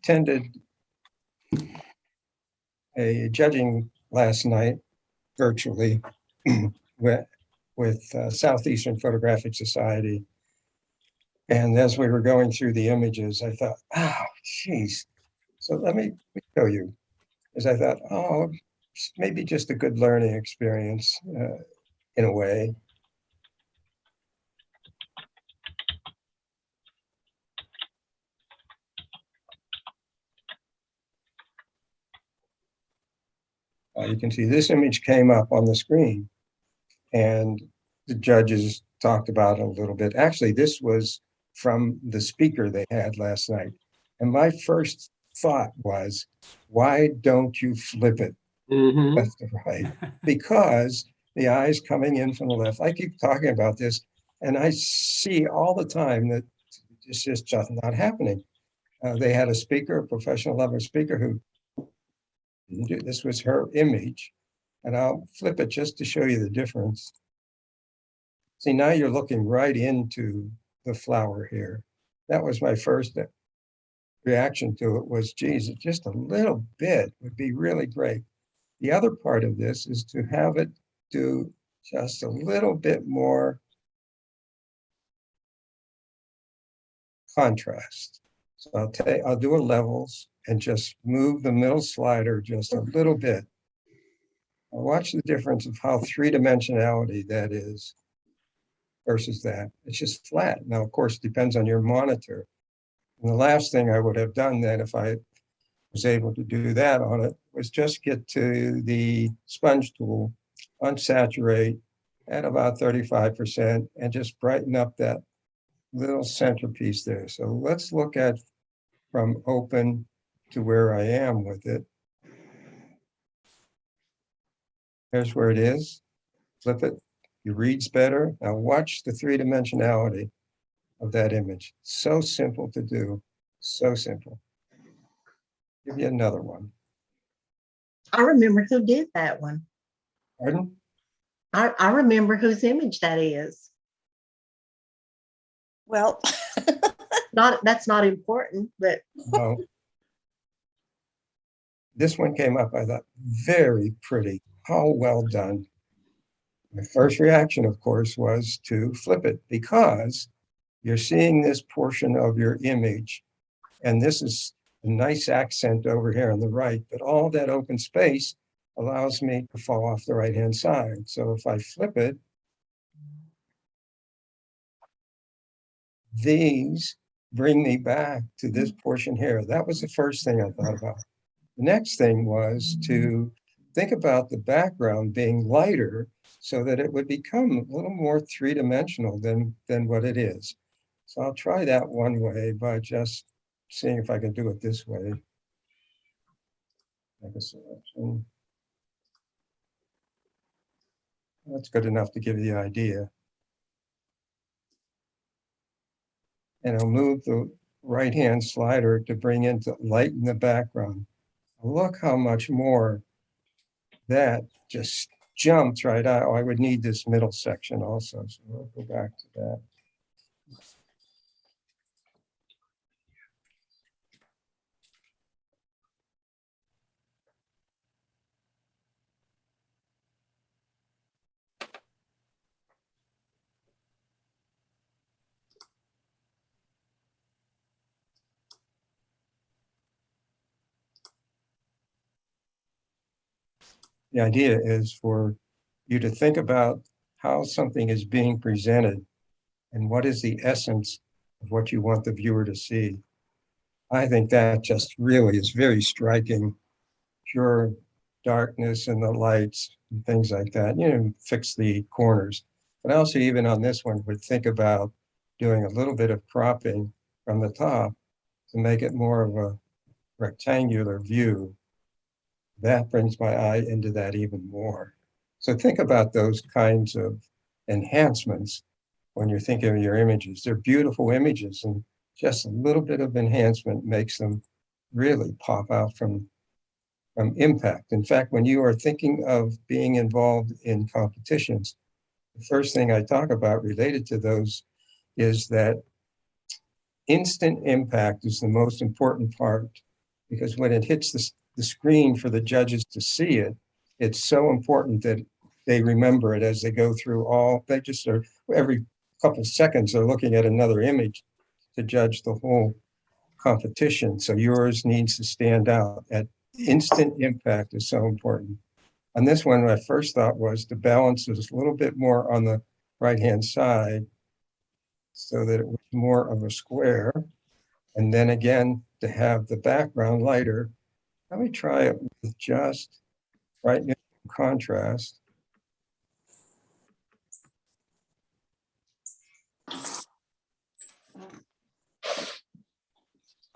attended a judging last night virtually with Southeastern Photographic Society. And as we were going through the images, I thought, oh, geez. So let me show you, as I thought, oh, maybe just a good learning experience in a way. You can see this image came up on the screen, and the judges talked about it a little bit. Actually, this was from the speaker they had last night. And my first thought was, why don't you flip it left to right? Because the eyes coming in from the left, I keep talking about this, and I see all the time that it's just not happening. They had a speaker, a professional level speaker who didn't do this, was her image. And I'll flip it just to show you the difference. See, now you're looking right into the flower here. That was my first reaction to it was, geez, just a little bit would be really great. The other part of this is to have it do just a little bit more contrast. So I'll do a levels and just move the middle slider just a little bit. I'll watch the difference of how three-dimensionality that is versus that. It's just flat. Now, of course, it depends on your monitor. And the last thing I would have done then, if I was able to do that on it, was just get to the sponge tool, unsaturate at about 35%, and just brighten up that little centerpiece there. So let's look at from open to where I am with it. Here's where it is. Flip it. It reads better. Now watch the three-dimensionality of that image. So simple to do. So simple. Give you another one. I remember who did that one. Pardon? I remember whose image that is. Well, That's not important, but No. This one came up, I thought, very pretty. How well done. My first reaction, of course, was to flip it because you're seeing this portion of your image, and this is a nice accent over here on the right, but all that open space allows me to fall off the right-hand side. So if I flip it, these bring me back to this portion here. That was the first thing I thought about. The next thing was to think about the background being lighter so that it would become a little more three-dimensional than what it is. So I'll try that one way by just seeing if I can do it this way. Make a selection. That's good enough to give you the idea. And I'll move the right-hand slider to bring in to lighten the background. Look how much more that just jumped right out. Oh, I would need this middle section also, so we'll go back to that. The idea is for you to think about how something is being presented and what is the essence of what you want the viewer to see. I think that just really is very striking, pure darkness and the lights and things like that. You know, fix the corners. But also even on this one, would think about doing a little bit of cropping from the top to make it more of a rectangular view. That brings my eye into that even more. So think about those kinds of enhancements when you're thinking of your images. They're beautiful images, and just a little bit of enhancement makes them really pop out from impact. In fact, when you are thinking of being involved in competitions, the first thing I talk about related to those is that instant impact is the most important part because when it hits the screen for the judges to see it, it's so important that they remember it as they go through all, they just are, every couple of seconds, they're looking at another image to judge the whole competition. So yours needs to stand out. At instant impact is so important. On this one, my first thought was to balance this a little bit more on the right-hand side so that it was more of a square. And then again, to have the background lighter. Let me try it with just brightness and contrast.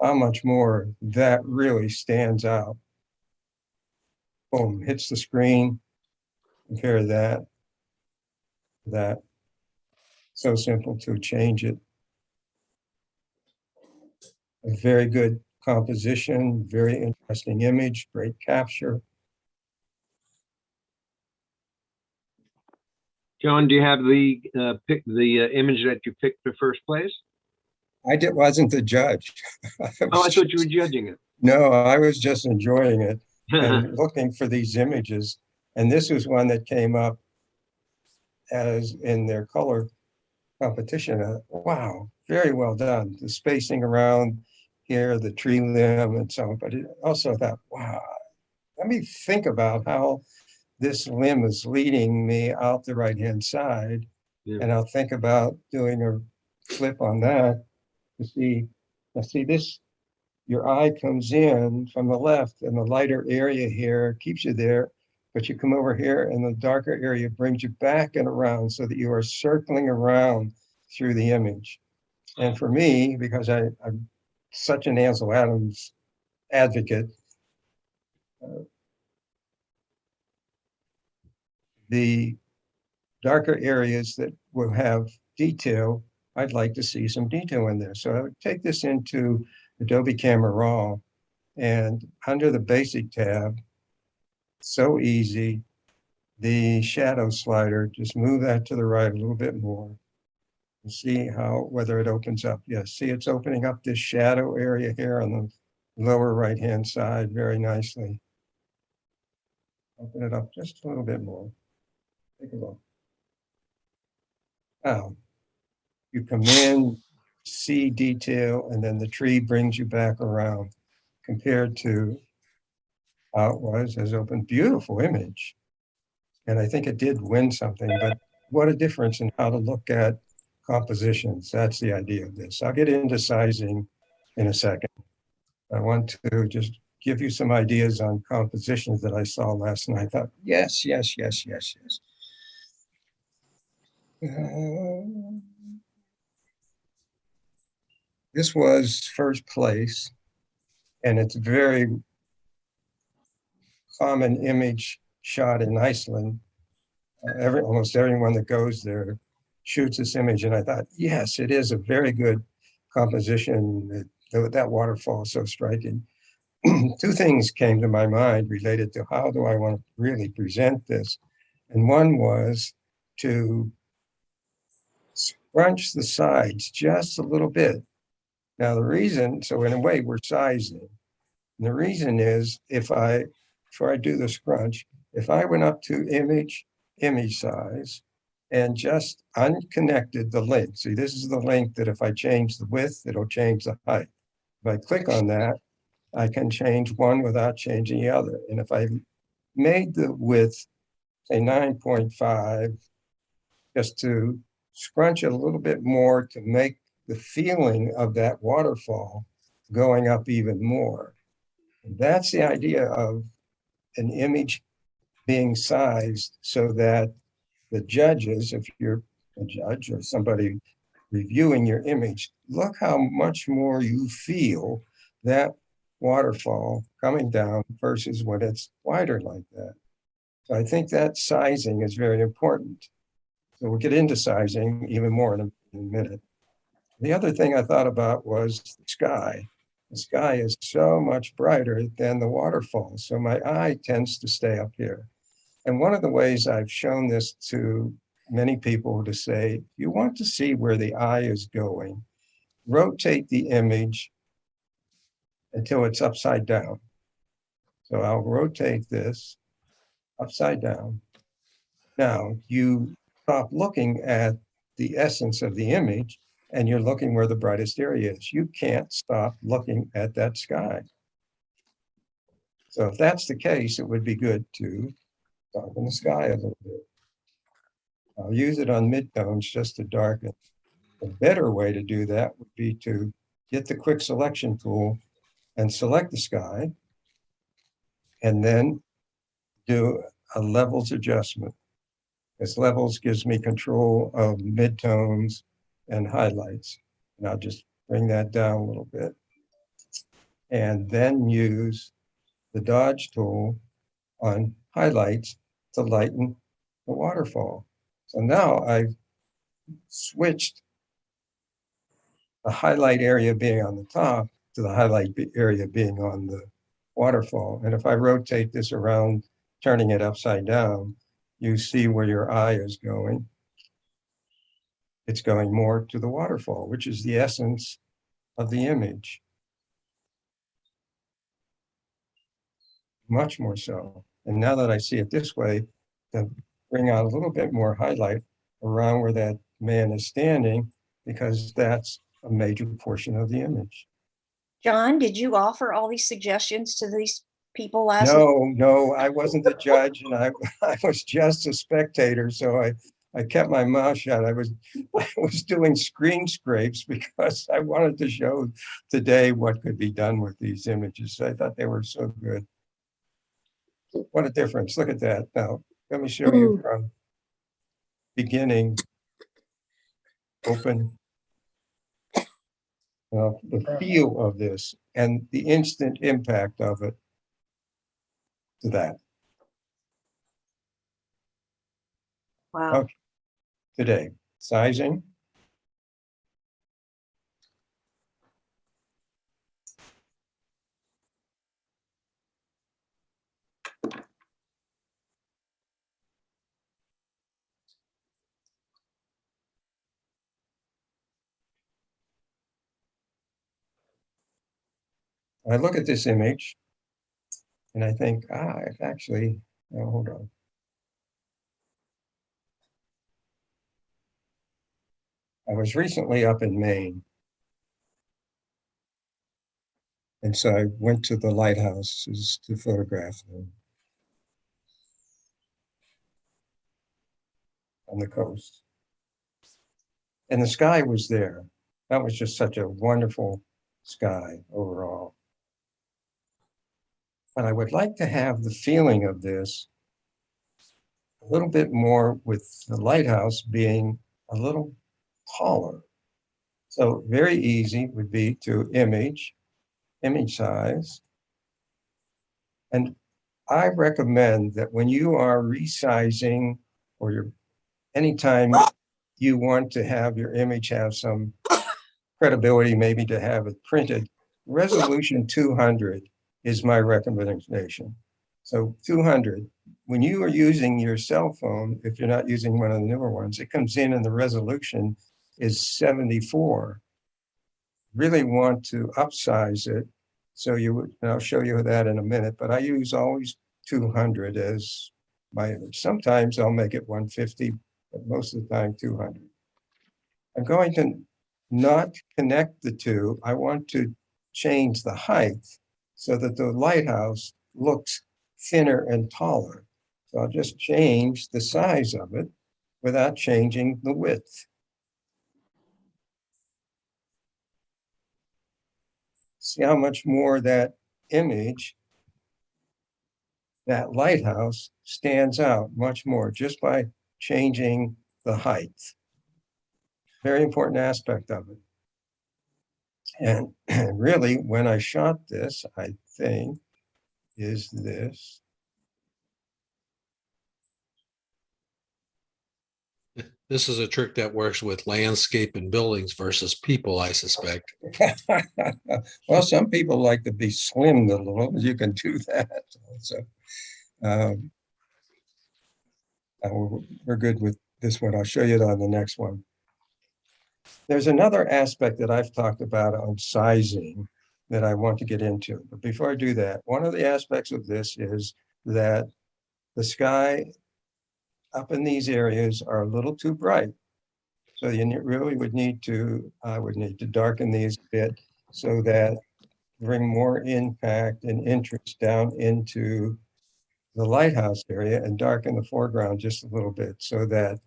How much more that really stands out. Boom, hits the screen. Compare that. That. So simple to change it. A very good composition, very interesting image, great capture. John, do you have the image that you picked for first place? Wasn't the judge. I thought you were judging it. No, I was just enjoying it and looking for these images. And this was one that came up as in their color competition. Wow, very well done. The spacing around here, the tree limb and so on, but it also thought, wow, let me think about how this limb is leading me out the right-hand side. Yeah. And I'll think about doing a flip on that to see, now see this, your eye comes in from the left and the lighter area here keeps you there, but you come over here and the darker area brings you back and around so that you are circling around through the image. And for me, because I'm such an Ansel Adams advocate, the darker areas that will have detail, I'd like to see some detail in there. So I would take this into Adobe Camera Raw and under the basic tab, so easy, the shadow slider, just move that to the right a little bit more. And see how, whether it opens up. Yes, see it's opening up this shadow area here on the lower right-hand side very nicely. Open it up just a little bit more. Take a look. Now, you come in, see detail, and then the tree brings you back around compared to how it was as open. Beautiful image. And I think it did win something, but what a difference in how to look at compositions. That's the idea of this. I'll get into sizing in a second. I want to just give you some ideas on compositions that I saw last night. I thought, yes, yes, yes, yes, yes. This was first place, and it's a very common image shot in Iceland. Almost everyone that goes there shoots this image, and I thought, yes, it is a very good composition. That waterfall is so striking. Two things came to my mind related to how do I want to really present this. And one was to scrunch the sides just a little bit. Now the reason, so in a way we're sizing. And the reason is before I do the scrunch, if I went up to image size and just unconnected the link. See, this is the link that if I change the width, it'll change the height. If I click on that, I can change one without changing the other. And if I made the width, say 9.5, just to scrunch it a little bit more to make the feeling of that waterfall going up even more. And that's the idea of an image being sized so that the judges, if you're a judge or somebody reviewing your image, look how much more you feel that waterfall coming down versus when it's wider like that. So I think that sizing is very important. So we'll get into sizing even more in a minute. The other thing I thought about was the sky. The sky is so much brighter than the waterfall. So my eye tends to stay up here. And one of the ways I've shown this to many people to say, you want to see where the eye is going, rotate the image until it's upside down. So I'll rotate this upside down. Now you stop looking at the essence of the image and you're looking where the brightest area is. You can't stop looking at that sky. So if that's the case, it would be good to darken the sky a little bit. I'll use it on midtones just to darken. A better way to do that would be to get the quick selection tool and select the sky, and then do a levels adjustment. Because levels gives me control of midtones and highlights. And I'll just bring that down a little bit. And then use the dodge tool on highlights to lighten the waterfall. So now I've switched the highlight area being on the top to the highlight area being on the waterfall. And if I rotate this around, turning it upside down, you see where your eye is going. It's going more to the waterfall, which is the essence of the image. Much more so. And now that I see it this way, to bring out a little bit more highlight around where that man is standing, because that's a major portion of the image. John, did you offer all these suggestions to these people last week? No, I wasn't the judge and I was just a spectator. So I kept my mouth shut. I was doing screen scrapes because I wanted to show today what could be done with these images. I thought they were so good. What a difference. Look at that. Now, let me show you from beginning, open, the feel of this and the instant impact of it to that. Wow. Okay. Today, sizing. I look at this image and I think, it's actually, oh, hold on. I was recently up in Maine. And so I went to the lighthouses to photograph them on the coast. And the sky was there. That was just such a wonderful sky overall. But I would like to have the feeling of this a little bit more with the lighthouse being a little taller. So very easy would be to image size. And I recommend that when you are resizing or you're anytime you want to have your image have some credibility, maybe to have it printed, resolution 200 is my recommendation. So 200, when you are using your cell phone, if you're not using one of the newer ones, it comes in and the resolution is 74. Really want to upsize it. So and I'll show you that in a minute, but I use always 200 as my image. Sometimes I'll make it 150, but most of the time 200. I'm going to not connect the two. I want to change the height so that the lighthouse looks thinner and taller. So I'll just change the size of it without changing the width. See how much more that image, that lighthouse, stands out much more just by changing the height. Very important aspect of it. And really, when I shot this, I think, is this. This is a trick that works with landscape and buildings versus people, I suspect. Well, some people like to be slimmed a little. You can do that. So we're good with this one. I'll show you it on the next one. There's another aspect that I've talked about on sizing, that I want to get into. But before I do that, one of the aspects of this is that the sky up in these areas are a little too bright. So you really would need to, I would need to darken these a bit so that bring more impact and interest down into the lighthouse area and darken the foreground just a little bit so that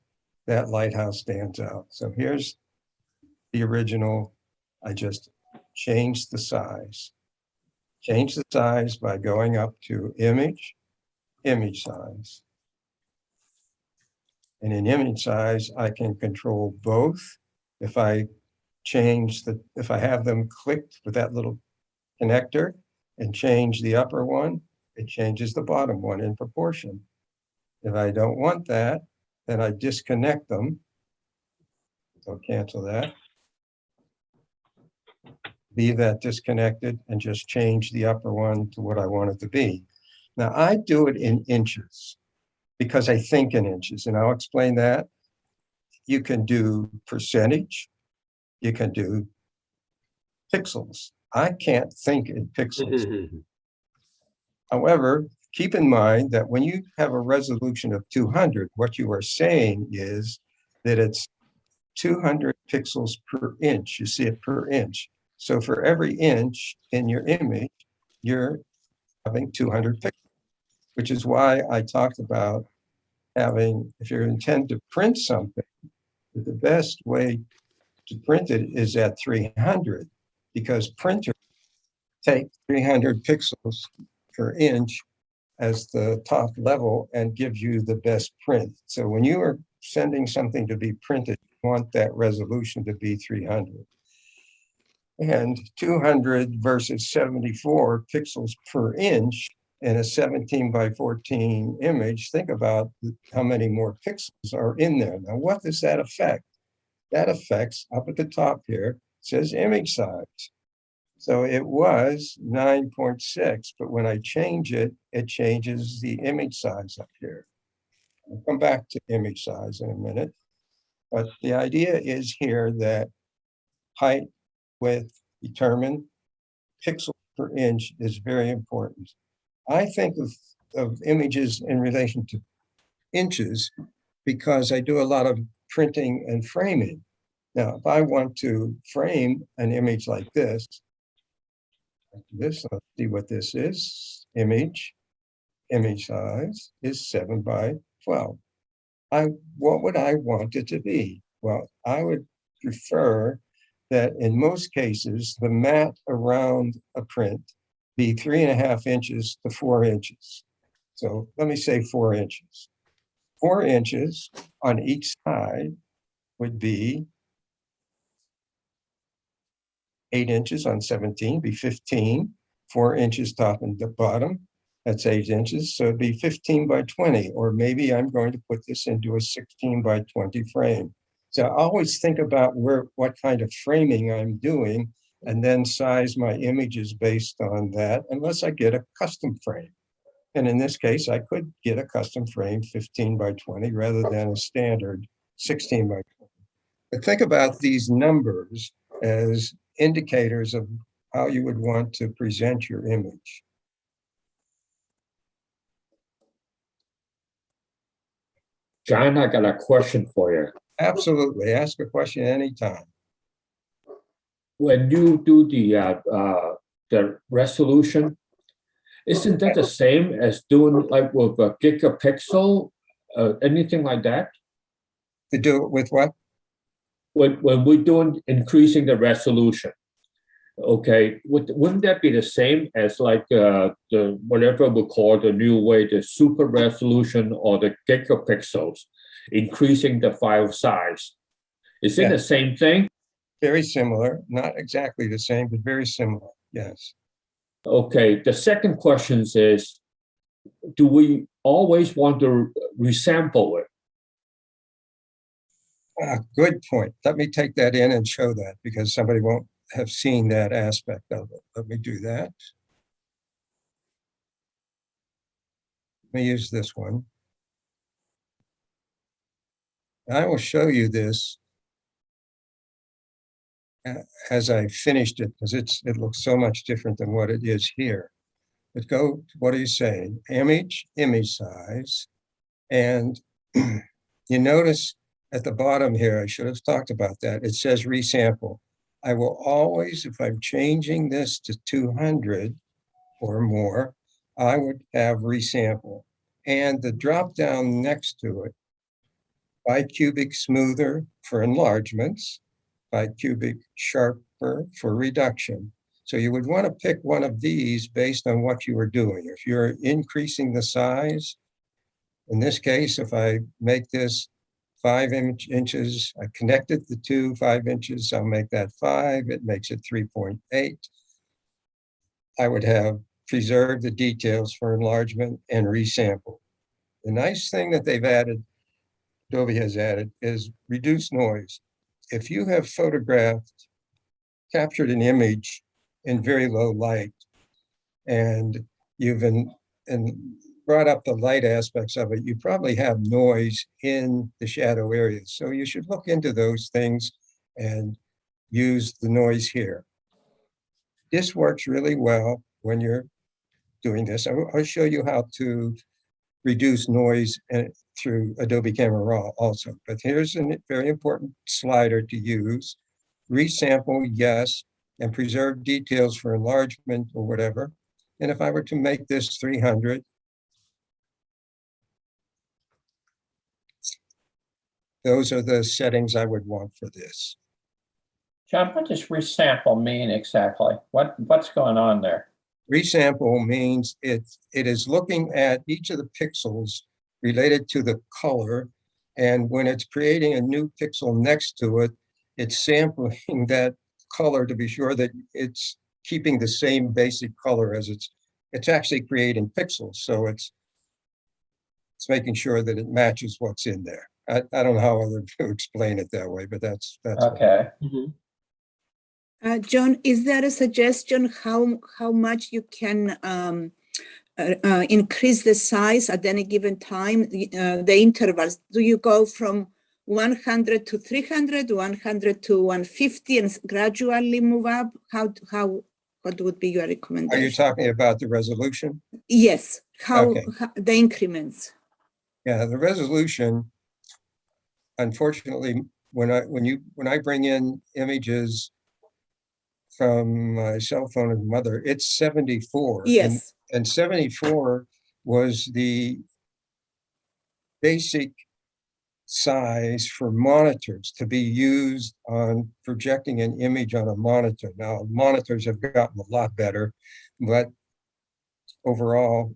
that lighthouse stands out. So here's the original. I just changed the size. Change the size by going up to image, image size. And in image size, I can control both. If I if I have them clicked with that little connector and change the upper one, it changes the bottom one in proportion. If I don't want that, then I disconnect them. So cancel that. Leave that disconnected and just change the upper one to what I want it to be. Now I do it in inches because I think in inches, and I'll explain that. You can do percentage, you can do pixels. I can't think in pixels. However, keep in mind that when you have a resolution of 200, what you are saying is that it's 200 pixels per inch. You see it per inch. So for every inch in your image, you're having 200 pixels, which is why I talked about having, if you intend to print something, the best way to print it is at 300, because printers take 300 pixels per inch as the top level and give you the best print. So when you are sending something to be printed, you want that resolution to be 300. And 200 versus 74 pixels per inch in a 17 by 14 image, think about how many more pixels are in there. Now, what does that affect? That affects, up at the top here, says image size. So it was 9.6, but when I change it, it changes the image size up here. I'll come back to image size in a minute. But the idea is here that height, width, determined, pixels per inch is very important. I think of images in relation to inches because I do a lot of printing and framing. Now, if I want to frame an image like this, let's see what this is. Image size is 7 by 12. What would I want it to be? Well, I would prefer that in most cases, the mat around a print be 3.5 inches to 4 inches. So let me say 4 inches. 4 inches on each side would be 8 inches on 17, be 15, 4 inches top and the bottom. That's 8 inches, so it'd be 15 by 20, or maybe I'm going to put this into a 16 by 20 frame. So I always think about what kind of framing I'm doing and then size my images based on that, unless I get a custom frame. And in this case, I could get a custom frame 15 by 20 rather than a standard 16 by 20. But think about these numbers as indicators of how you would want to present your image. John, I got a question for you. Absolutely. Ask a question anytime. When you do the resolution, isn't that the same as doing like with a gigapixel, anything like that? To do it with what? When we're doing increasing the resolution, okay, wouldn't that be the same as like the whatever we call the new way, the super resolution or the gigapixels, increasing the file size? Is it Yeah. the same thing? Very similar, not exactly the same, but very similar. Yes. Okay, the second question is, do we always want to resample it? Good point. Let me take that in and show that because somebody won't have seen that aspect of it. Let me do that. Let me use this one. I will show you this as I finished it, because it looks so much different than what it is here. But go, what are you saying? Image size. And you notice at the bottom here, I should have talked about that. It says resample. I will always, if I'm changing this to 200 or more, I would have resample. And the drop down next to it, bicubic smoother for enlargements, bicubic sharper for reduction. So you would want to pick one of these based on what you are doing. If you're increasing the size, in this case, if I make this 5 inches, I connected the two 5 inches, I'll make that 5, it makes it 3.8. I would have preserved the details for enlargement and resample. The nice thing that they've added, Adobe has added, is reduce noise. If you have captured an image in very low light, and you've brought up the light aspects of it, you probably have noise in the shadow areas. So you should look into those things and use the noise here. This works really well when you're doing this. I'll show you how to reduce noise through Adobe Camera Raw also. But here's a very important slider to use. Resample, yes, and preserve details for enlargement or whatever. And if I were to make this 300, those are the settings I would want for this. John, what does resample mean exactly? What's going on there? Resample means it is looking at each of the pixels related to the color. And when it's creating a new pixel next to it, it's sampling that color to be sure that it's keeping the same basic color as it's actually creating pixels. So it's making sure that it matches what's in there. I don't know how other to explain it that way, but that's Okay. John, is there a suggestion how much you can increase the size at any given time, the intervals? Do you go from 100 to 300, 100 to 150 and gradually move up? What would be your recommendation? Are you talking about the resolution? Yes, Okay. how the increments. Yeah, the resolution, unfortunately, when I bring in images from my cell phone and mother, it's 74. Yes. And 74 was the basic size for monitors to be used on projecting an image on a monitor. Now, monitors have gotten a lot better, but overall,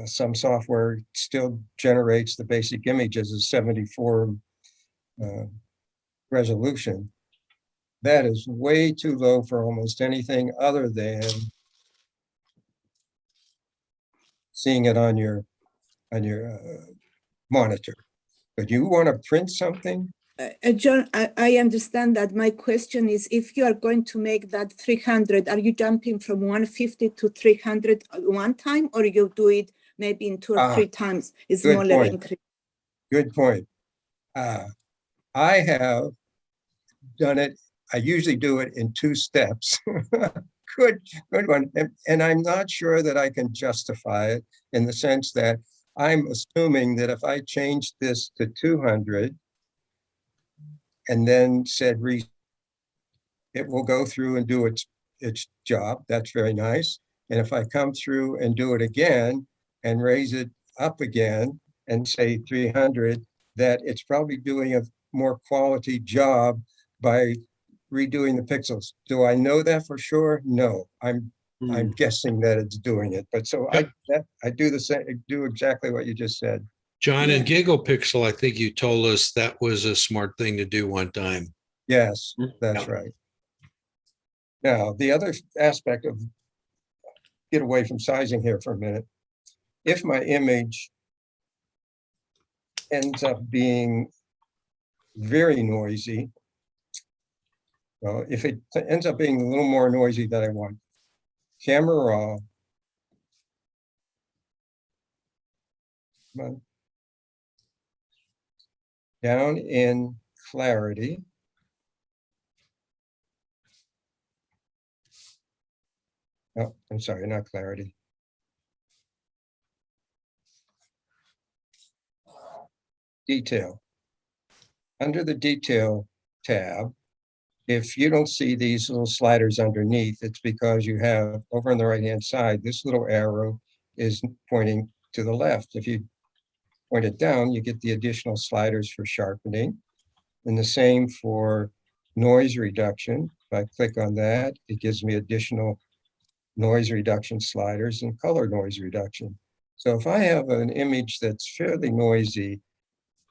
some software still generates the basic images as 74 resolution. That is way too low for almost anything other than seeing it on your monitor. But you want to print something? John, I understand that. My question is, if you are going to make that 300, are you jumping from 150 to 300 one time, or you do it maybe in 2 or 3 times? It's good smaller point. increase. Good point. I have done it. I usually do it in 2 steps. Good one. And I'm not sure that I can justify it in the sense that I'm assuming that if I changed this to 200 and then said it will go through and do its job. That's very nice. And if I come through and do it again and raise it up again and say 300, that it's probably doing a more quality job by redoing the pixels. Do I know that for sure? No, I'm guessing that it's doing it. But so I do the same, do exactly what you just said. John, in GigaPixel, I think you told us that was a smart thing to do one time. Yes, that's right. Now, the other aspect of, get away from sizing here for a minute. If my image ends up being very noisy, well, if it ends up being a little more noisy than I want, Camera Raw, down in clarity, Oh, I'm sorry, not clarity. Detail. Under the detail tab, if you don't see these little sliders underneath, it's because you have over on the right-hand side, this little arrow is pointing to the left. If you point it down, you get the additional sliders for sharpening. And the same for noise reduction. If I click on that, it gives me additional noise reduction sliders and color noise reduction. So if I have an image that's fairly noisy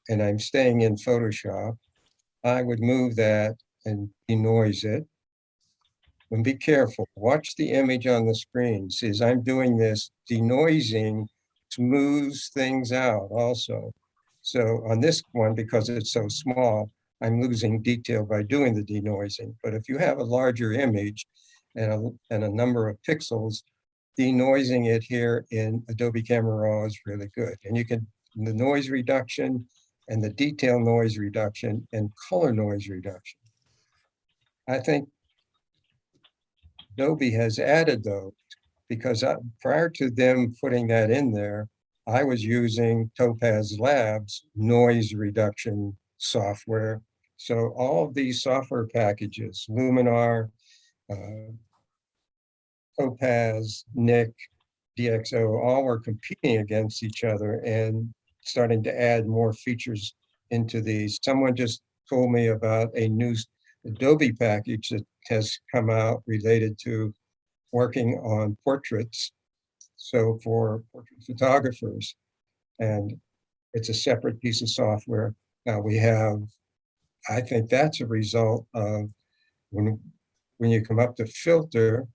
and I'm staying in Photoshop, I would move that and denoise it. And be careful, watch the image on the screen. See, as I'm doing this, denoising smooths things out also. So on this one, because it's so small, I'm losing detail by doing the denoising. But if you have a larger image and a number of pixels, denoising it here in Adobe Camera Raw is really good. And you can, the noise reduction and the detail noise reduction and color noise reduction. I think Adobe has added those because prior to them putting that in there, I was using Topaz Labs noise reduction software. So all of these software packages, Luminar, Topaz, Nik, DxO, all were competing against each other and starting to add more features into these. Someone just told me about a new Adobe package that has come out related to working on portraits. So for portrait photographers, and it's a separate piece of software. Now we have, I think that's a result of when you come up to filter,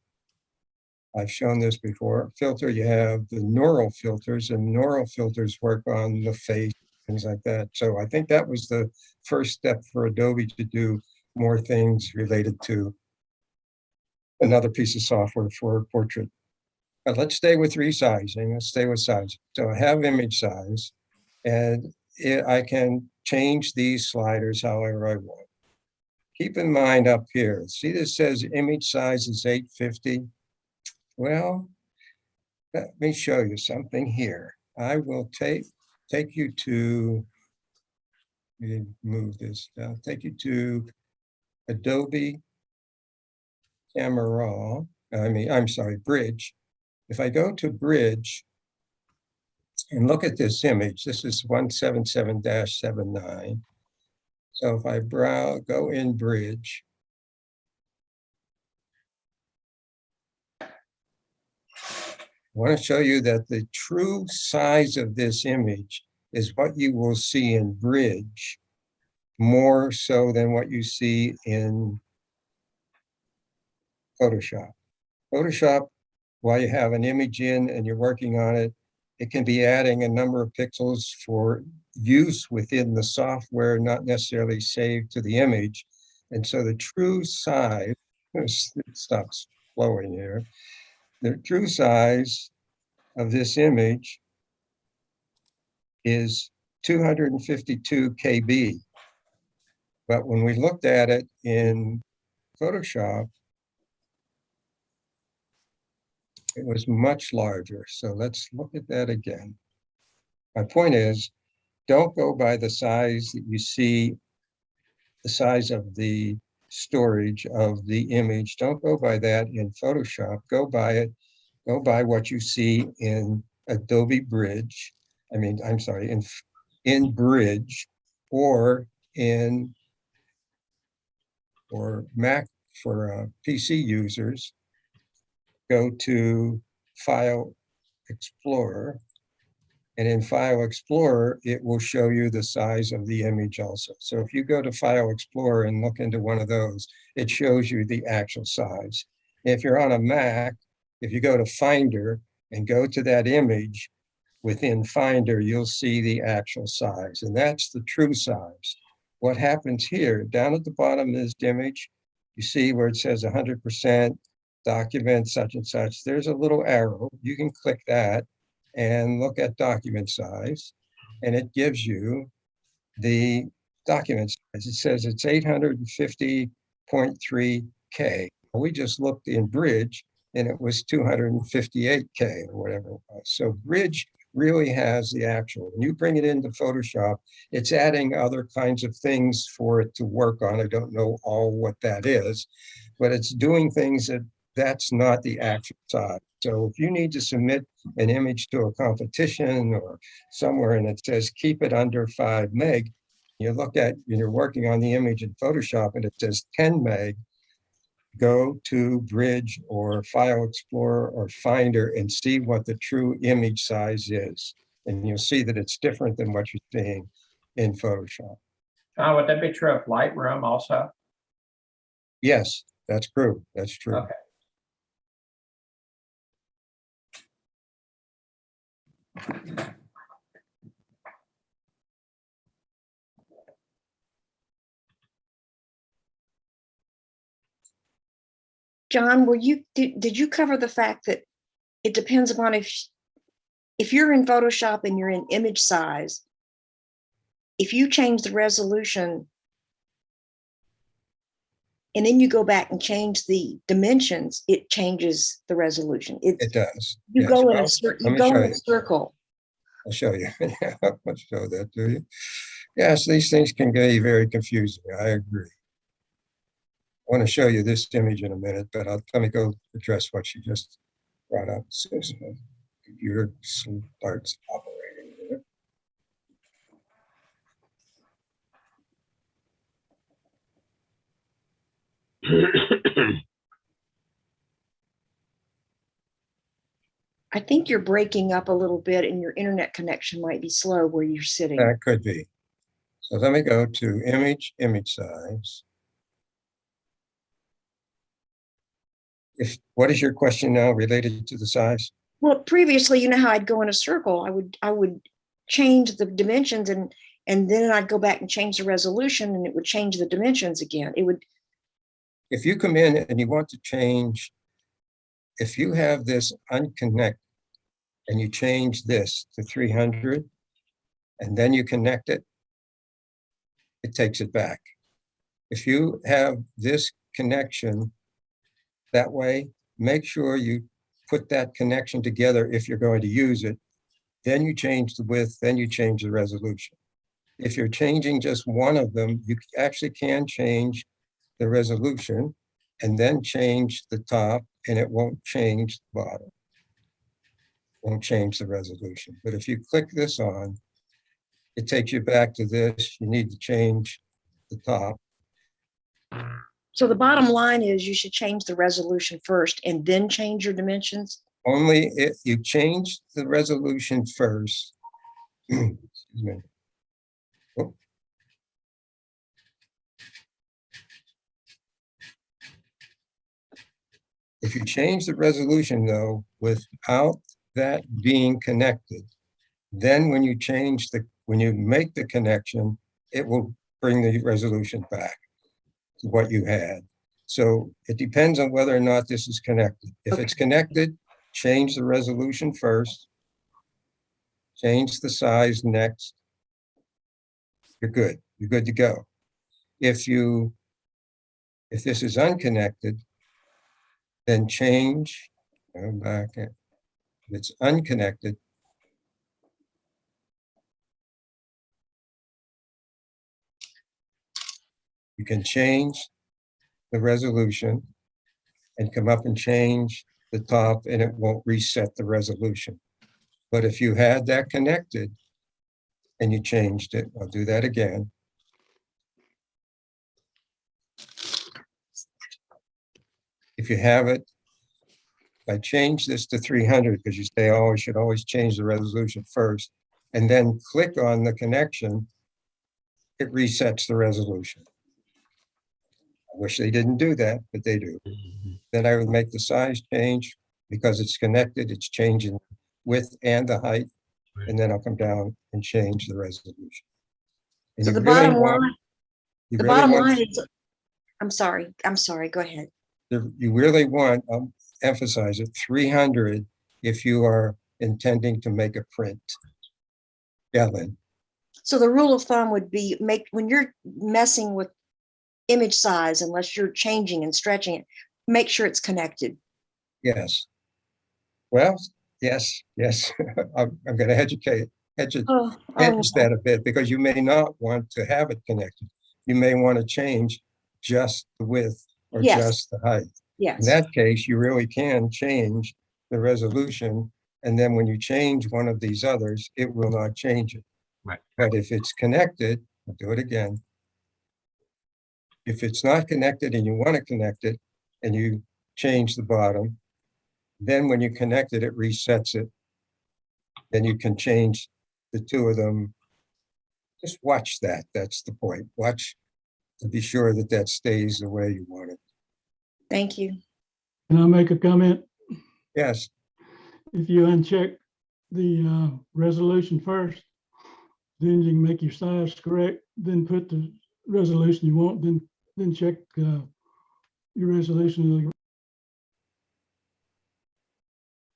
I've shown this before, filter, you have the neural filters, and neural filters work on the face, things like that. So I think that was the first step for Adobe to do more things related to another piece of software for portrait. But let's stay with resizing. Let's stay with size. So I have image size, and I can change these sliders however I want. Keep in mind up here, see this says image size is 850. Well, let me show you something here. I will take you to, let me move this, I'll take you to Adobe Camera Raw. I'm sorry, Bridge. If I go to Bridge and look at this image, this is 177-79. So if I go in Bridge, I want to show you that the true size of this image is what you will see in Bridge, more so than what you see in Photoshop. Photoshop, while you have an image in and you're working on it, it can be adding a number of pixels for use within the software, not necessarily saved to the image. And so the true size, it stops flowing here. The true size of this image is 252 KB. But when we looked at it in Photoshop, it was much larger. So let's look at that again. My point is, don't go by the size that you see, the size of the storage of the image. Don't go by that in Photoshop. Go by what you see in Adobe Bridge. I'm sorry, in Bridge or Mac for PC users. Go to File Explorer. And in File Explorer, it will show you the size of the image also. So if you go to File Explorer and look into one of those, it shows you the actual size. If you're on a Mac, if you go to Finder and go to that image, within Finder, you'll see the actual size, and that's the true size. What happens here, down at the bottom of this image, you see where it says 100% document such and such. There's a little arrow. You can click that and look at document size, and it gives you the document size. It says it's 850.3K. We just looked in Bridge, and it was 258K or whatever it was. So Bridge really has the actual. When you bring it into Photoshop, it's adding other kinds of things for it to work on. I don't know all what that is, but it's doing things that's not the actual size. So if you need to submit an image to a competition or somewhere and it says keep it under 5 meg, you look at, you're working on the image in Photoshop and it says 10 meg, go to Bridge or File Explorer or Finder and see what the true image size is. And you'll see that it's different than what you're seeing in Photoshop. John, would that be true of Lightroom also? Yes, that's true. That's true. Okay. John, did you cover the fact that it depends upon if you're in Photoshop and you're in image size, if you change the resolution and then you go back and change the dimensions, it changes the resolution. It does. You Yes. go in Well, you go in a circle. I'll show you. I'll show that to you. Yes, these things can get very confusing. I agree. I want to show you this image in a minute, but let me go address what you just brought up. So the computer starts operating here. I think you're breaking up a little bit and your internet connection might be slow where you're sitting. That could be. So let me go to image size. What is your question now related to the size? Well, previously, you know how I'd go in a circle, I would change the dimensions and then I'd go back and change the resolution and it would change the dimensions again. It would. If you come in and you want to change, if you have this unconnected and you change this to 300 and then you connect it, it takes it back. If you have this connection that way, make sure you put that connection together if you're going to use it. Then you change the width, then you change the resolution. If you're changing just one of them, you actually can change the resolution and then change the top, and it won't change the bottom. Won't change the resolution. But if you click this on, it takes you back to this. You need to change the top. So the bottom line is you should change the resolution first and then change your dimensions. Only if you change the resolution first. Excuse me. Oh. If you change the resolution though, without that being connected, then when you make the connection, it will bring the resolution back to what you had. So it depends on whether or not this is connected. If it's connected, change the resolution first, change the size next. You're good. You're good to go. If this is unconnected, then change, go back. If it's unconnected, you can change the resolution and come up and change the top and it won't reset the resolution. But if you had that connected and you changed it, I'll do that again. If you have it, I change this to 300 because you say, oh, I should always change the resolution first, and then click on the connection, it resets the resolution. I wish they didn't do that, but they do. Then I would make the size change because it's connected, it's changing width and the height, and then I'll come down and change the resolution. And So you the really bottom want- line, you the really bottom want- line is, I'm sorry, go ahead. You really want, I'll emphasize it, 300 if you are intending to make a print. Yeah, Lynn. So the rule of thumb would be when you're messing with image size, unless you're changing and stretching it, make sure it's connected. Yes. Well, yes. I'm going to hedge Oh, that a bit because you may not want to have it connected. You may want to change just the width or Yes. just the height. In yes. that case, you really can change the resolution. And then when you change one of these others, it will not change it. Right. But if it's connected, I'll do it again. If it's not connected and you want to connect it and you change the bottom, then when you connect it, it resets it. Then you can change the two of them. Just watch that. That's the point. Watch to be sure that that stays the way you want it. Thank you. Can I make a comment? Yes, If you uncheck the resolution first, then you can make your size correct, then put the resolution you want, then check your resolution.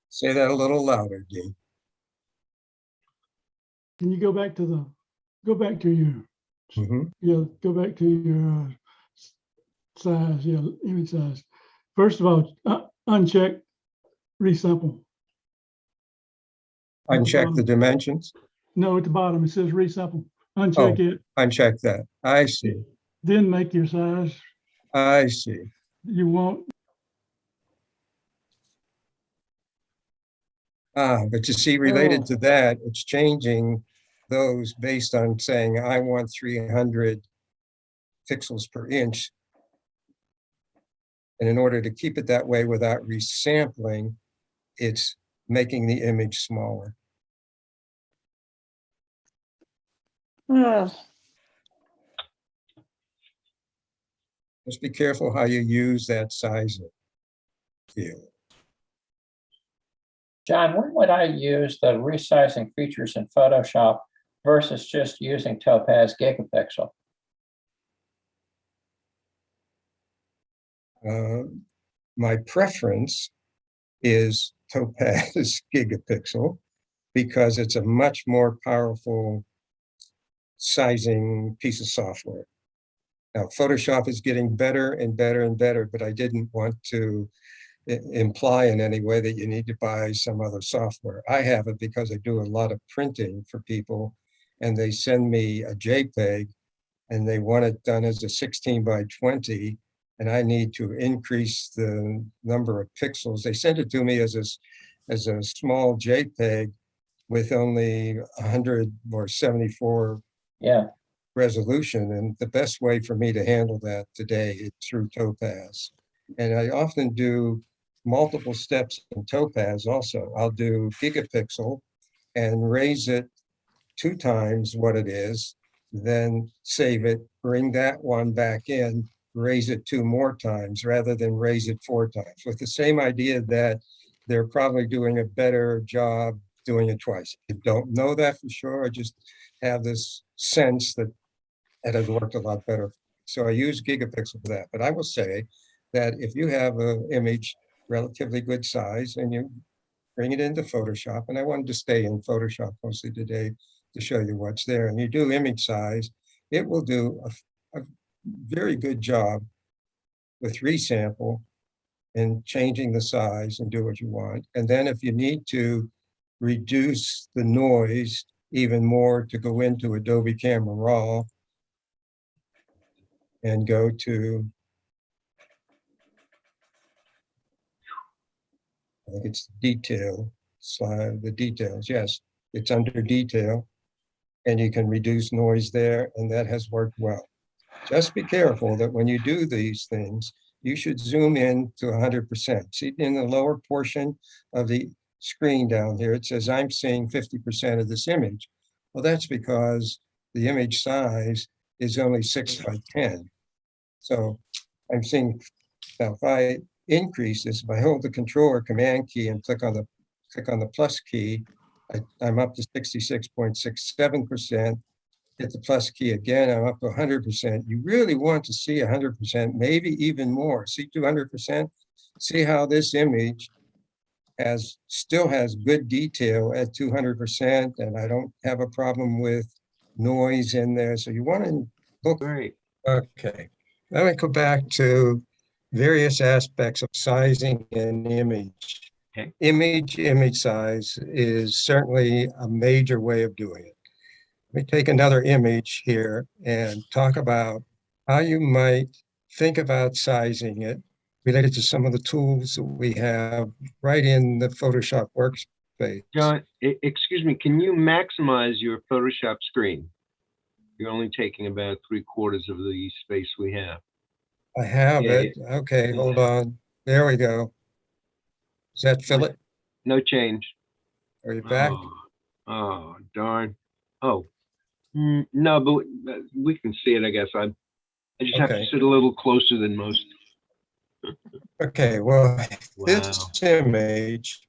say that a little louder, Dean. Can you go back to your, Mhm. yeah, go back to your size, yeah, image size. First of all, uncheck resample. Uncheck the dimensions. No, at the bottom, it says resample. Oh, Uncheck it, uncheck that. I see. then make your size I see. you want. But you see, related to that, it's changing those based on saying, I want 300 pixels per inch. And in order to keep it that way without resampling, it's making the image smaller. Oh, Just be careful how you use that sizing field. John, when would I use the resizing features in Photoshop versus just using Topaz Gigapixel? My preference is Topaz Gigapixel because it's a much more powerful sizing piece of software. Now, Photoshop is getting better and better and better, but I didn't want to imply in any way that you need to buy some other software. I have it because I do a lot of printing for people and they send me a JPEG and they want it done as a 16 by 20 and I need to increase the number of pixels. They send it to me as a small JPEG with only 100 or 74 Yeah, resolution. And the best way for me to handle that today is through Topaz. And I often do multiple steps in Topaz also. I'll do gigapixel and raise it 2 times what it is, then save it, bring that one back in, raise it 2 more times rather than raise it 4 times, with the same idea that they're probably doing a better job doing it twice. I don't know that for sure. I just have this sense that it has worked a lot better. So I use gigapixel for that. But I will say that if you have an image relatively good size and you bring it into Photoshop, and I wanted to stay in Photoshop mostly today to show you what's there, and you do image size, it will do a very good job with resample and changing the size and do what you want. And then if you need to reduce the noise even more to go into Adobe Camera Raw and go to, I think it's detail slide, the details. Yes, it's under detail and you can reduce noise there, and that has worked well. Just be careful that when you do these things, you should zoom in to 100%. See, in the lower portion of the screen down here, it says I'm seeing 50% of this image. Well, that's because the image size is only 6 by 10. So I'm seeing, now if I increase this, if I hold the control or command key and click on the plus key, I'm up to 66.67%. Hit the plus key again, I'm up to 100%. You really want to see 100%, maybe even more. See 200%. See how this image still has good detail at 200%, and I don't have a problem with noise in there. So you want to look. Great. Okay, let me go back to various aspects of sizing an image. Okay. Image size is certainly a major way of doing it. Let me take another image here and talk about how you might think about sizing it related to some of the tools that we have right in the Photoshop workspace. John, excuse me, can you maximize your Photoshop screen? You're only taking about 3/4 of the space we have. I have Yeah, it. Okay, hold on. There we go. Does that fill it? No change. Are you back? Oh, darn. Oh, no, but we can see it, I guess. I just have to Okay. sit a little closer than most. Okay, well, Wow. this image,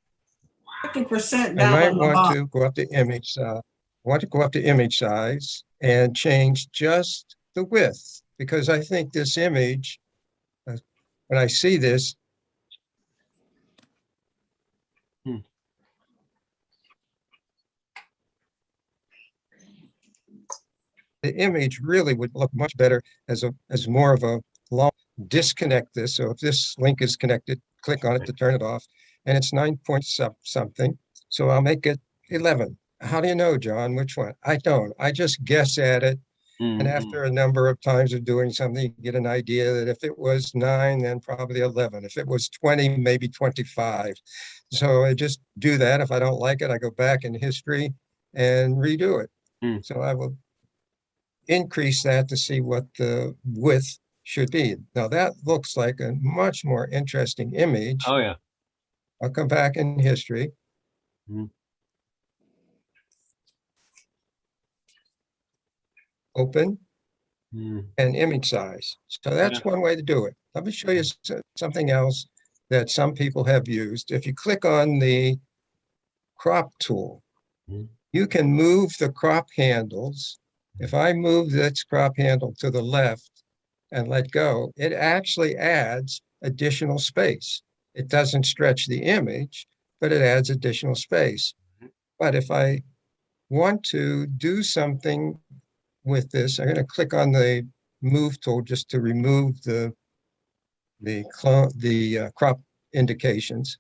50% I down might on the want bottom. to go up to image size and change just the width, because I think this image, when I see this, the image really would look much better as more of a long. Disconnect this. So if this link is connected, click on it to turn it off, and it's 9 point something. So I'll make it 11. How do you know, John, which one? I don't. I just guess at it. And after a number of times of doing something, you get an idea that if it was 9, then probably 11. If it was 20, maybe 25. So I just do that. If I don't like it, I go back in history and redo it. So I will increase that to see what the width should be. Now that looks like a much more interesting image. Oh, yeah. I'll come back in history. Open and image size. So that's one way to do it. Let me show you something else that some people have used. If you click on the crop tool, you can move the crop handles. If I move this crop handle to the left and let go, it actually adds additional space. It doesn't stretch the image, but it adds additional space. But if I want to do something with this, I'm going to click on the move tool just to remove the crop indications.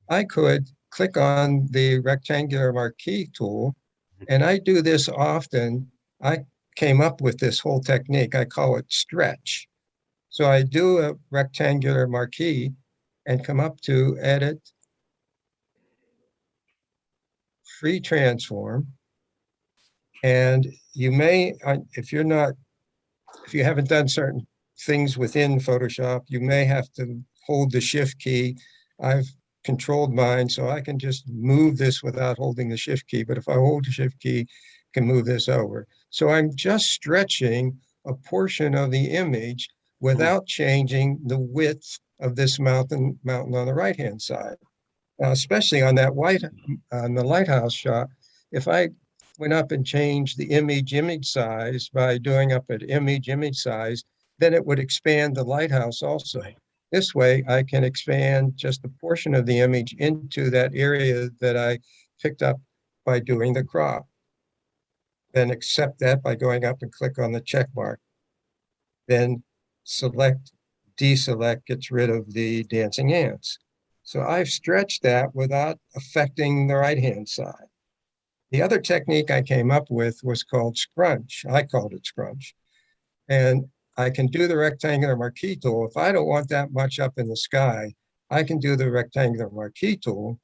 I could click on the rectangular marquee tool, and I do this often. I came up with this whole technique. I call it stretch. So I do a rectangular marquee and come up to edit, free transform. And you may, if you haven't done certain things within Photoshop, you may have to hold the shift key. I've controlled mine, so I can just move this without holding the shift key. But if I hold the shift key, I can move this over. So I'm just stretching a portion of the image without changing the width of this mountain on the right-hand side. Especially on that on the lighthouse shot, if I went up and changed the image size by doing up at image size, then it would expand the lighthouse also. This way, I can expand just a portion of the image into that area that I picked up by doing the crop. Then accept that by going up and click on the check mark. Then select, deselect, gets rid of the dancing ants. So I've stretched that without affecting the right-hand side. The other technique I came up with was called scrunch. I called it scrunch. And I can do the rectangular marquee tool. If I don't want that much up in the sky, I can do the rectangular marquee tool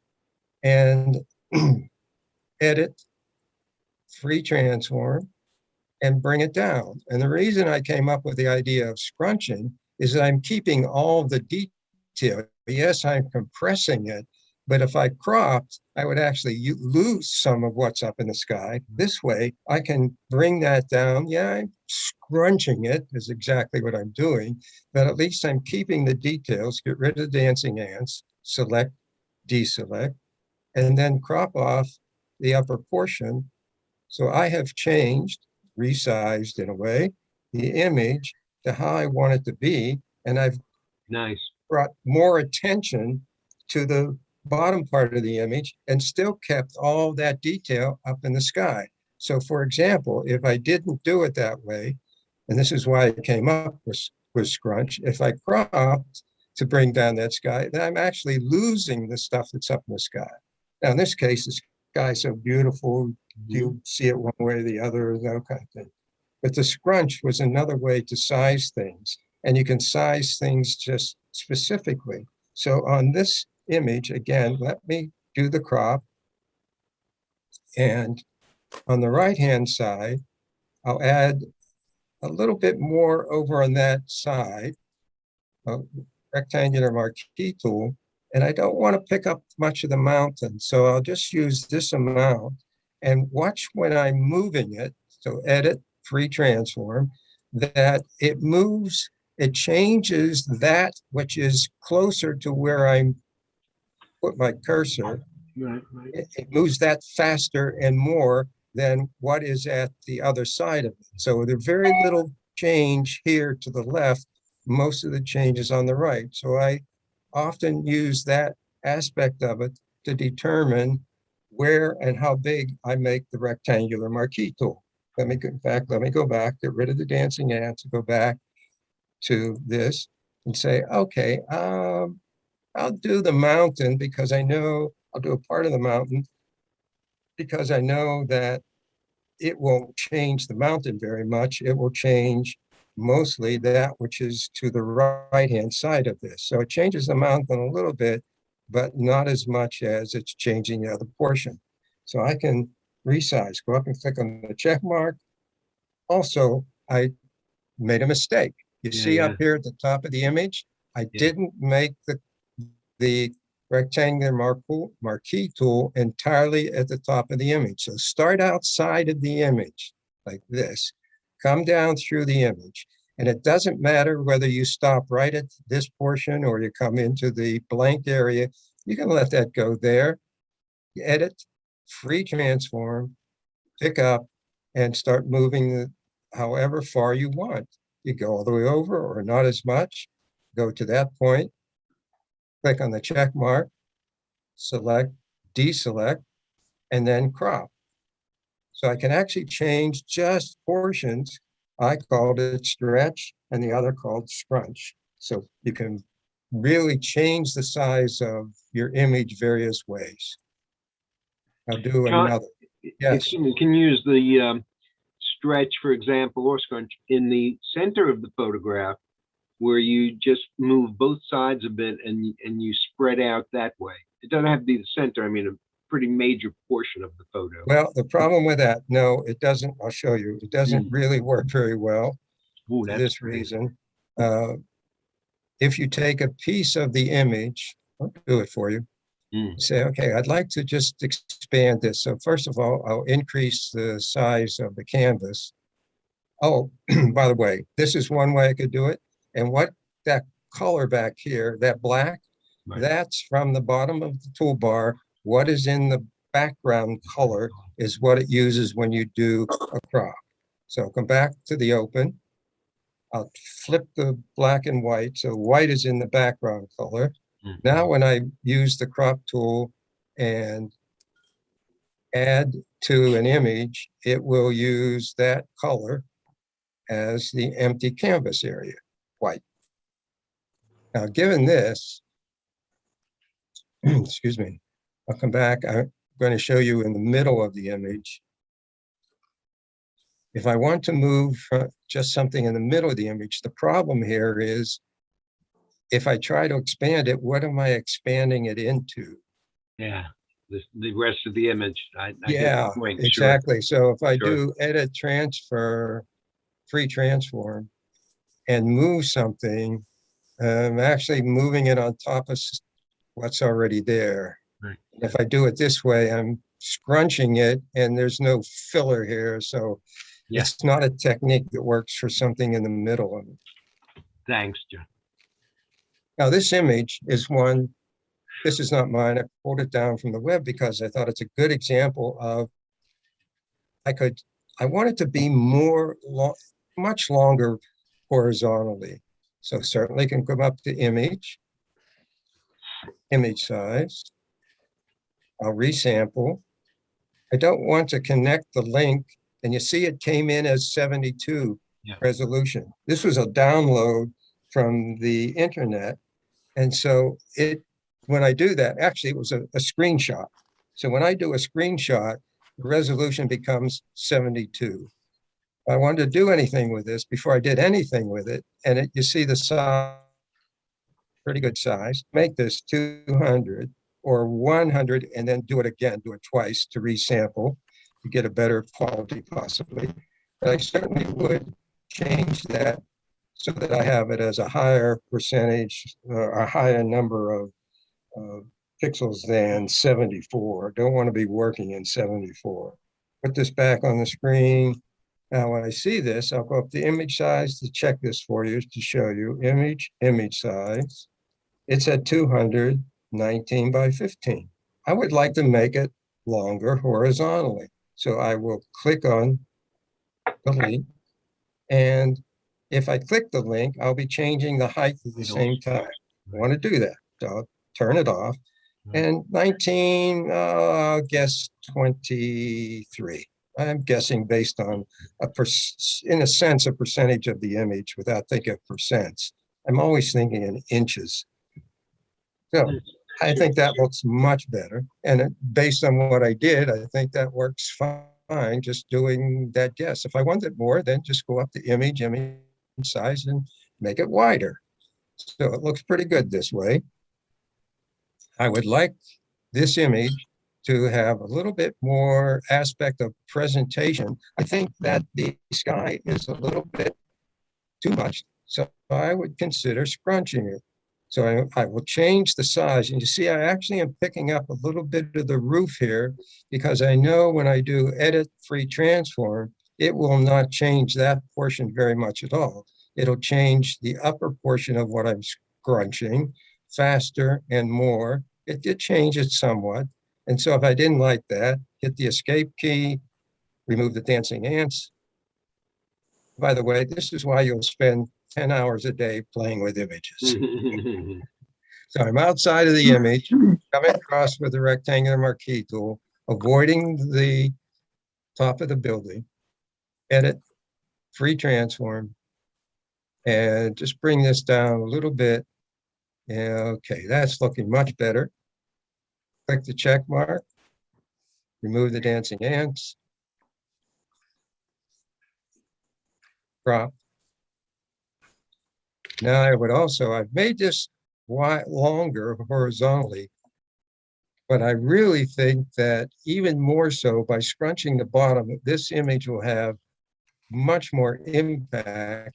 and edit, free transform, and bring it down. And the reason I came up with the idea of scrunching is that I'm keeping all the detail. Yes, I'm compressing it, but if I cropped, I would actually lose some of what's up in the sky. This way, I can bring that down. Yeah, I'm scrunching it is exactly what I'm doing, but at least I'm keeping the details, get rid of the dancing ants, select, deselect, and then crop off the upper portion. So I have changed, resized in a way, the image to how I want it to be, and I've brought more attention to the bottom part of the image and still kept all that detail up in the sky. So for example, if I didn't do it that way, and this is why I came up with scrunch, if I cropped to bring down that sky, then I'm actually losing the stuff that's up in the sky. Now, in this case, the sky is so beautiful, you see it one way or the other, that kind of thing. But the scrunch was another way to size things, and you can size things just specifically. So on this image, again, let me do the crop. And on the right-hand side, I'll add a little bit more over on that side, a rectangular marquee tool, and I don't want to pick up much of the mountain. So I'll just use this amount and watch when I'm moving it. So edit, free transform, that it moves, it changes that which is closer to where I'm put my cursor. Right. It moves that faster and more than what is at the other side of it. So there's very little change here to the left, most of the change is on the right. So I often use that aspect of it to determine where and how big I make the rectangular marquee tool. Let me go back, get rid of the dancing ants, go back to this and say, okay, I'll do the mountain because I know I'll do a part of the mountain because I know that it won't change the mountain very much. It will change mostly that which is to the right-hand side of this. So it changes the mountain a little bit, but not as much as it's changing the other portion. So I can resize, go up and click on the check mark. Also, I made a mistake. You see up here at the top of the image, I didn't make the rectangular marquee tool entirely at the top of the image. So start outside of the image like this, come down through the image. And it doesn't matter whether you stop right at this portion or you come into the blank area, you can let that go there, edit, free transform, pick up and start moving however far you want. You go all the way over or not as much, go to that point, click on the check mark, select, deselect, and then crop. So I can actually change just portions. I called it stretch and the other called scrunch. So you can really change the size of your image various ways. I'll do John, another. Yes. Excuse me, can you use the stretch, for example, or scrunch in the center of the photograph where you just move both sides a bit and you spread out that way? It doesn't have to be the center. I mean, a pretty major portion of the photo. Well, the problem with that, no, it doesn't. I'll show you. It doesn't really work very well Ooh, for that's this great. reason. If you take a piece of the image, I'll do it for you. Say, okay, I'd like to just expand this. So first of all, I'll increase the size of the canvas. Oh, by the way, this is one way I could do it. And what that color back here, that black, that's from the bottom of the toolbar. What is in the background color is what it uses when you do a crop. So come back to the open. I'll flip the black and white. So white is in the background color. Now, when I use the crop tool and add to an image, it will use that color as the empty canvas area, white. Now, given this, excuse me, I'll come back. I'm going to show you in the middle of the image. If I want to move just something in the middle of the image, the problem here is if I try to expand it, what am I expanding it into? Yeah, the rest of the image. I get Yeah, the point. exactly. So if I Sure. do edit transfer, free transform, and move something, I'm actually moving it on top of what's already there. Right. If I do it this way, I'm scrunching it and there's no filler here. So it's not a technique that works for something in the middle of it. Thanks, John. Now this image is one, this is not mine. I pulled it down from the web because I thought it's a good example of, I want it to be much longer horizontally. So certainly can come up to image size. I'll resample. I don't want to connect the link, and you see it came in as 72 resolution. This was a download from the internet, And so when I do that, actually it was a screenshot. So when I do a screenshot, the resolution becomes 72. I wanted to do anything with this before I did anything with it. And you see the size, pretty good size. Make this 200 or 100 and then do it again, do it twice to resample to get a better quality possibly. But I certainly would change that so that I have it as a higher percentage, a higher number of pixels than 74. Don't want to be working in 74. Put this back on the screen. Now, when I see this, I'll go up to image size to check this for you to show you image size. It's at 219 by 15. I would like to make it longer horizontally. So I will click on the link. And if I click the link, I'll be changing the height at the same time. I want to do that. So I'll turn it off. And 19, I'll guess 23. I'm guessing based on in a sense, a percentage of the image without thinking of percents. I'm always thinking in inches. So I think that looks much better. And based on what I did, I think that works fine, just doing that guess. If I wanted more, then just go up to image size and make it wider. So it looks pretty good this way. I would like this image to have a little bit more aspect of presentation. I think that the sky is a little bit too much. So I would consider scrunching it. So I will change the size. And you see, I actually am picking up a little bit of the roof here because I know when I do edit free transform, it will not change that portion very much at all. It'll change the upper portion of what I'm scrunching faster and more. It did change it somewhat. And so if I didn't like that, hit the escape key, remove the dancing ants. By the way, this is why you'll spend 10 hours a day playing with images. So I'm outside of the image, coming across with the rectangular marquee tool, avoiding the top of the building, edit, free transform, and just bring this down a little bit. Okay, that's looking much better. Click the check mark, remove the dancing ants, crop. Now I would also, I've made this longer horizontally, but I really think that even more so by scrunching the bottom, this image will have much more impact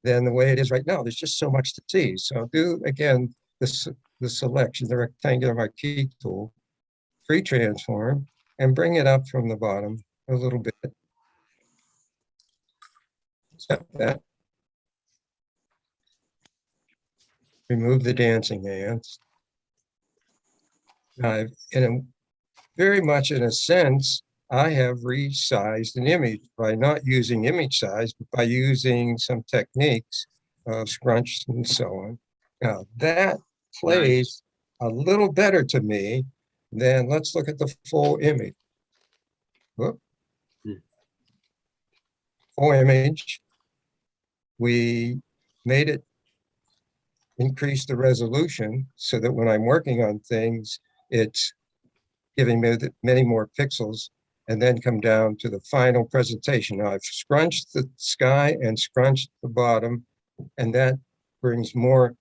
than the way it is right now. There's just so much to see. So I'll do, again, the selection, the rectangular marquee tool, free transform, and bring it up from the bottom a little bit. Set that. Remove the dancing ants. Now, very much in a sense, I have resized an image by not using image size, but by using some techniques of scrunch and so on. Now that plays a little better to me than let's look at the full image. Whoop. Full image. We made it increase the resolution so that when I'm working on things, it's giving me many more pixels, and then come down to the final presentation. Now I've scrunched the sky and scrunched the bottom, and that brings more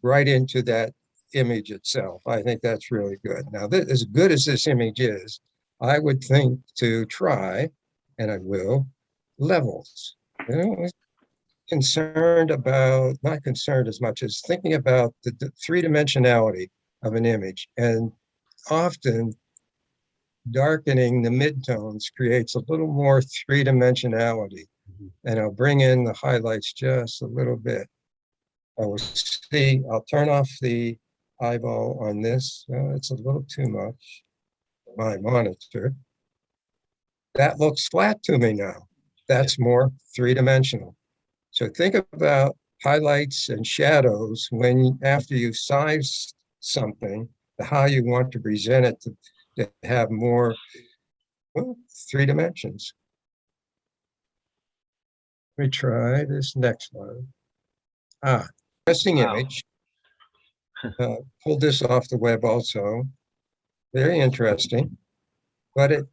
right into that image itself. I think that's really good. Now, as good as this image is, I would think to try, and I will, levels. Concerned about, not concerned as much as thinking about the three-dimensionality of an image. And often darkening the midtones creates a little more three-dimensionality. And I'll bring in the highlights just a little bit. I will see, I'll turn off the eyeball on this. It's a little too much for my monitor. That looks flat to me now. That's more three-dimensional. So think about highlights and shadows when after you've sized something, how you want to present it to have more, well, 3 dimensions. Let me try this next one. Interesting image. Pulled this off the web also. Very interesting. But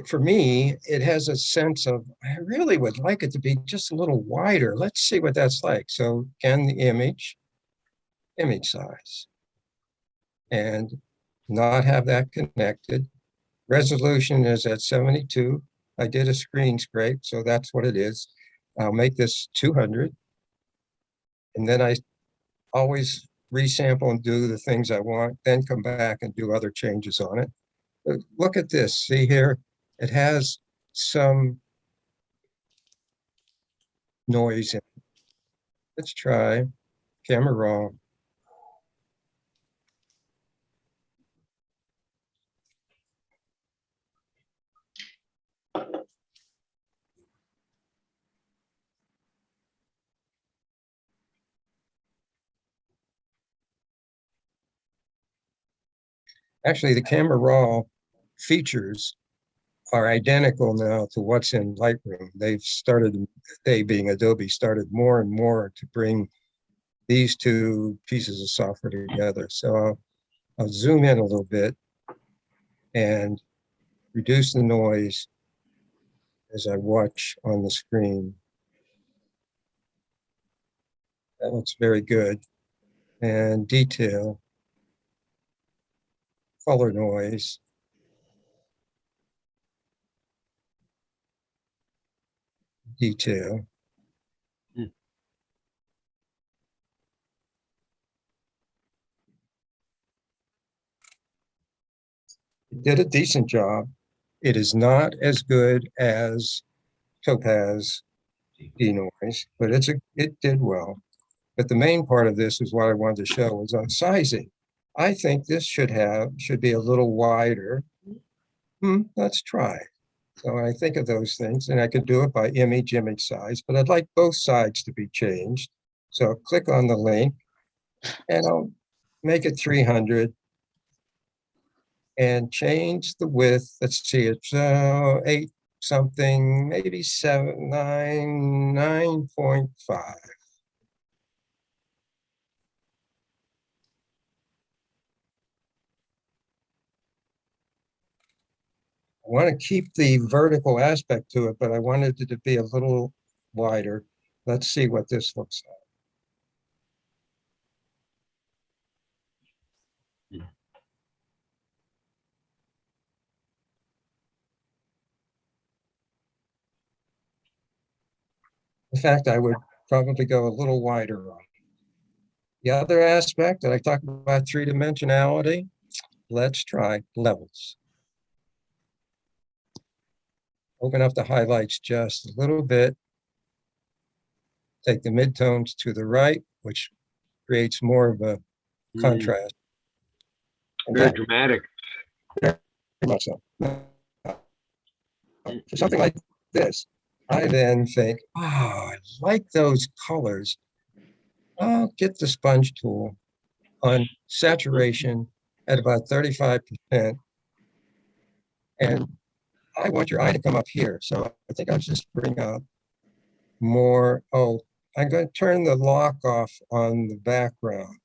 for me, it has a sense of, I really would like it to be just a little wider. Let's see what that's like. So can the image size, and not have that connected. Resolution is at 72. I did a screen scrape, so that's what it is. I'll make this 200. And then I always resample and do the things I want, then come back and do other changes on it. But look at this. See here, it has some noise in it. Let's try camera raw. Actually, the camera raw features are identical now to what's in Lightroom. They being Adobe, started more and more to bring these two pieces of software together. So I'll zoom in a little bit and reduce the noise as I watch on the screen. That looks very good. And detail, color noise, detail. It did a decent job. It is not as good as Topaz denoise, but it did well. But the main part of this is what I wanted to show was on sizing. I think this should be a little wider. Let's try. So I think of those things, and I can do it by image size, but I'd like both sides to be changed. So I'll click on the link and I'll make it 300 and change the width. Let's see, it's 8 something, maybe 9.5. I want to keep the vertical aspect to it, but I wanted it to be a little wider. Let's see what this looks like. In fact, I would probably go a little wider on it. The other aspect that I talked about, three-dimensionality, let's try levels. Open up the highlights just a little bit. Take the midtones to the right, which creates more of a contrast. Very dramatic. Very much so. For something like this, I then think, oh, I like those colors. I'll get the sponge tool on saturation at about 35%. And I want your eye to come up here. So I think I'll just bring up more. Oh, I'm going to turn the lock off on the background.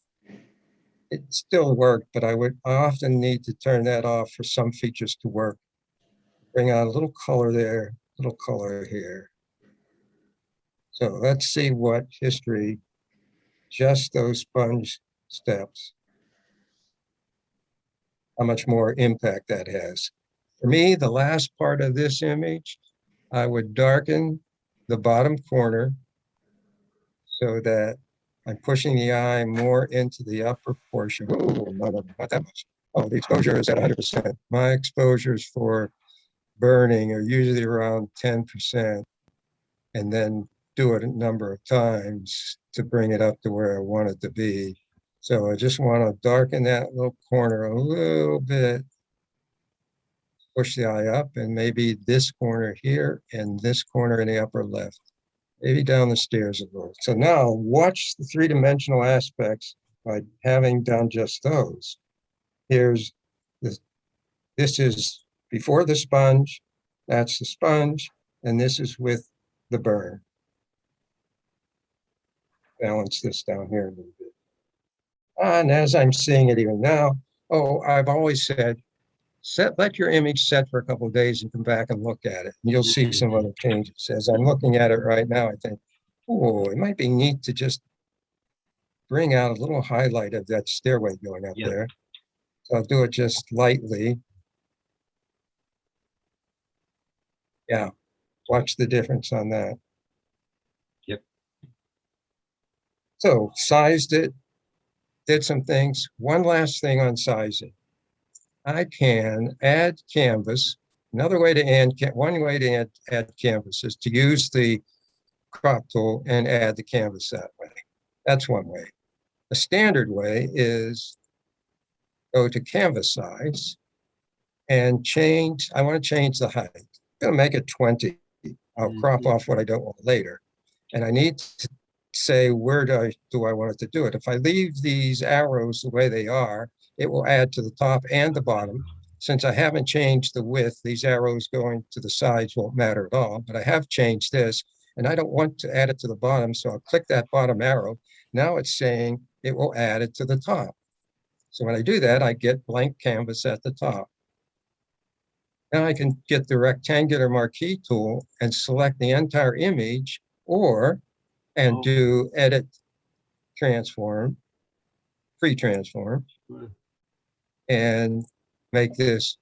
It still worked, but I often need to turn that off for some features to work. Bring out a little color there, a little color here. So let's see what history, just those sponge steps, how much more impact that has. For me, the last part of this image, I would darken the bottom corner so that I'm pushing the eye more into the upper portion. Oh, not that much. Oh, the exposure is at 100%. My exposures for burning are usually around 10%, and then do it a number of times to bring it up to where I want it to be. So I just want to darken that little corner a little bit, push the eye up, and maybe this corner here and this corner in the upper left, maybe down the stairs a little. So now watch the three-dimensional aspects by having done just those. Here's this is before the sponge, that's the sponge, and this is with the burn. Balance this down here a little bit. And as I'm seeing it even now, oh, I've always said, let your image set for a couple of days and come back and look at it. And you'll see some other changes. As I'm looking at it right now, I think, oh, it might be neat to just bring out a little highlight of that stairway going up Yep. there. So I'll do it just lightly. Yeah, watch the difference on that. Yep. So sized it, did some things. One last thing on sizing. I can add canvas. Another way to add, one way to add canvas is to use the crop tool and add the canvas that way. That's one way. A standard way is go to canvas size and change. I want to change the height. I'm going to make it 20. I'll crop off what I don't want later. And I need to say, where do I want it to do it? If I leave these arrows the way they are, it will add to the top and the bottom. Since I haven't changed the width, these arrows going to the sides won't matter at all, but I have changed this and I don't want to add it to the bottom. So I'll click that bottom arrow. Now it's saying it will add it to the top. So when I do that, I get blank canvas at the top. Now I can get the rectangular marquee tool and select the entire image and do edit transform, free transform, and make this,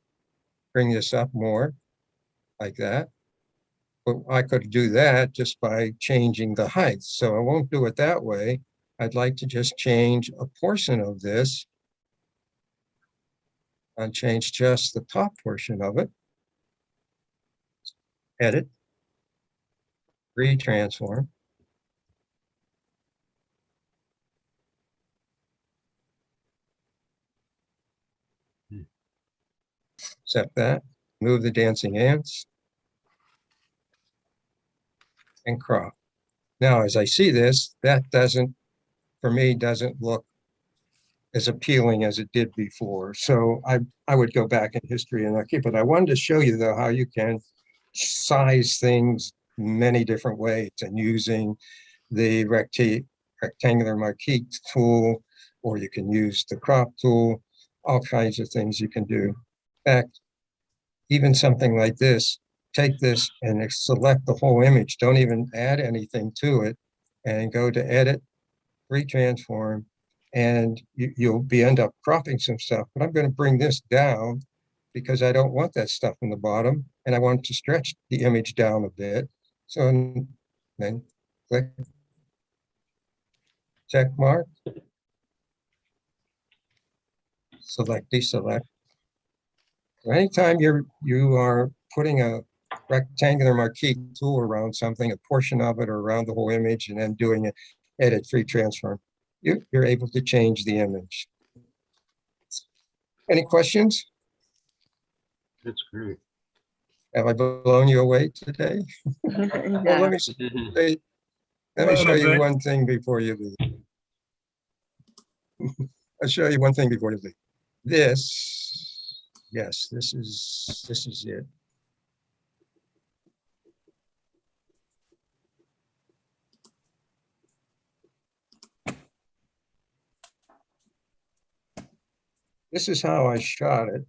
bring this up more like that. But I could do that just by changing the height. So I won't do it that way. I'd like to just change a portion of this and change just the top portion of it. Edit, retransform. Accept that, move the dancing ants, and crop. Now, as I see this, that doesn't, for me, doesn't look as appealing as it did before. So I would go back in history and I'll keep it. I wanted to show you though how you can size things many different ways and using the rectangular marquee tool, or you can use the crop tool, all kinds of things you can do. In fact, even something like this, take this and select the whole image. Don't even add anything to it and go to edit, retransform, and you'll end up cropping some stuff. But I'm going to bring this down because I don't want that stuff in the bottom and I want to stretch the image down a bit. So then click check mark, select, deselect. So anytime you are putting a rectangular marquee tool around something, a portion of it or around the whole image, and then doing an edit free transform, you're able to change the image. Any questions? That's great. Have I blown you away today? Well, let me show you one thing before you leave. I'll show you one thing before you leave. This, yes, this is it. This is how I shot it.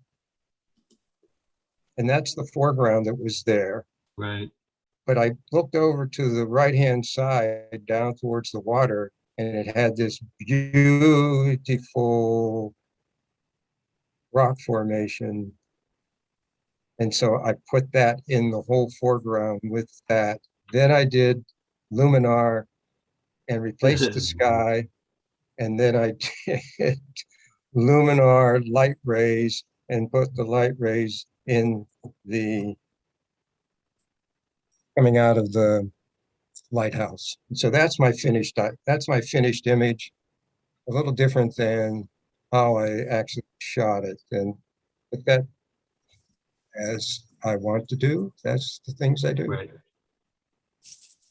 And that's the foreground that was there. Right. But I looked over to the right-hand side down towards the water, and it had this beautiful rock formation. And so I put that in the whole foreground with that. Then I did Luminar and replaced the sky. And then I did Luminar light rays and put the light rays in the coming out of the lighthouse. So that's my finished image. A little different than how I actually shot it. And but that, as I want to do, that's the things I do. Right.